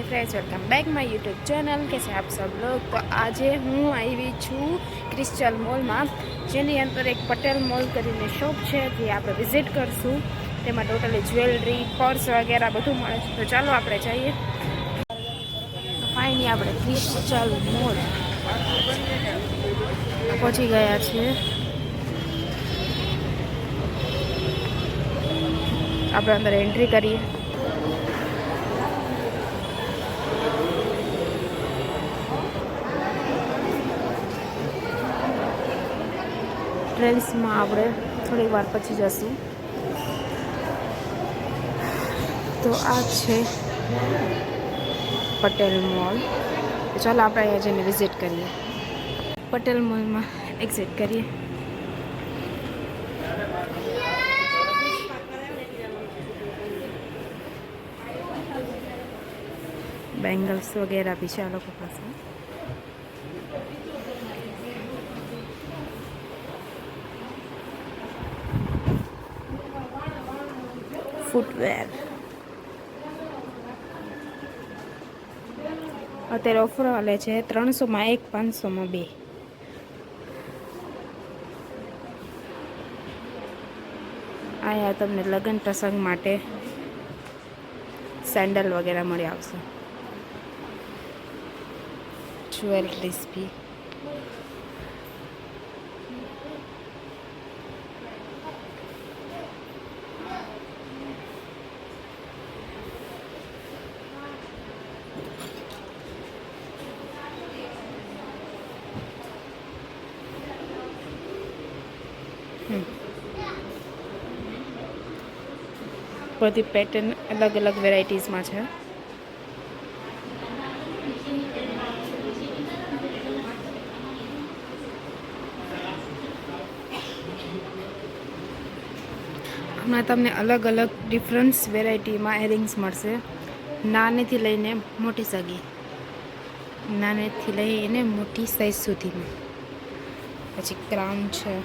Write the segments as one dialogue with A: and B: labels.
A: Friends, welcome back my YouTube channel. कैसे आप सब लोग। तो आज हूँ आई छू क्रिस्टल मॉल में, जेनी अंदर एक पटेल मॉल करीने शॉप है, जे आप विजिट करशू। तेमां टोटली ज्वेलरी, पर्स वगैरह बधुं मळे छे। तो चालो आपणे जाईए। फाइनली आपणे क्रिस्टल मॉल पहुंची गया छे। આપણે અંદર એન્ટ્રી કરીએ। ટ્રેન્ડ્સમાં આપણે થોડી વાર પછી જશું। તો આ છે પટેલ મોલ। ચાલો આપણે અહીંયા જઈને વિઝિટ કરીએ। પટેલ મોલમાં એક્ઝિટ કરીએ। बेंगल्स वगैरह भी है लोगों पास। फूटवेर अत्यारे ऑफर वाले है 300 में 1, 500 में 2। आया तमने लगन प्रसंग माटे सैंडल वगैरह मळी आवशे। ज्वेलरीज भी बधी पैटर्न अलग अलग वेराइटीज में है। हमें तमने अलग अलग डिफरन्स वेराइटी में एरिंग्स मळशे। नानी थी लईने मोटी सगी, नानी थी लईने मोटी साइज सुधी में। पछी क्राउन छे,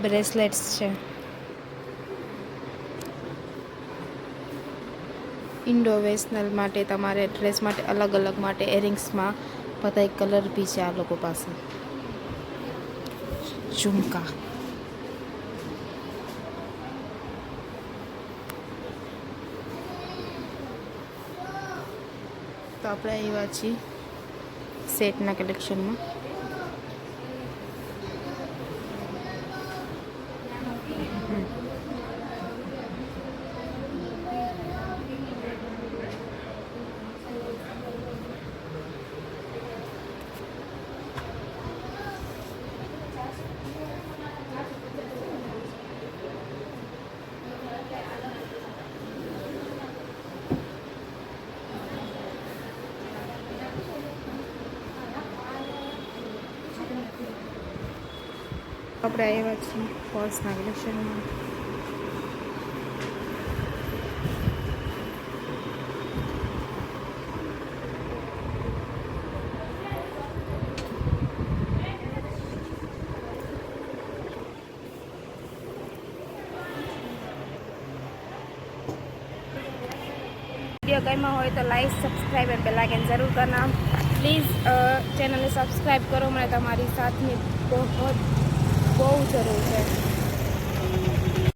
A: ब्रेसलेट्स छे, इंडो वेस्टर्नल माटे तमारे ड्रेस माटे अलग अलग माटे एरिंग्स में बधाय कलर भी है आ लोको पासे। झुमका तो આપણે આવ્યા છીએ સેટના કલેક્શનમાં। આપણે આવ્યા છીએ પર્સના કલેક્શનમાં। वीडियो गम्या हो तो like, subscribe and bell icon जरूर करना। प्लीज़ चैनल ने सब्सक्राइब करो, मैं तुम्हारी साथ में बहुत जरूर है।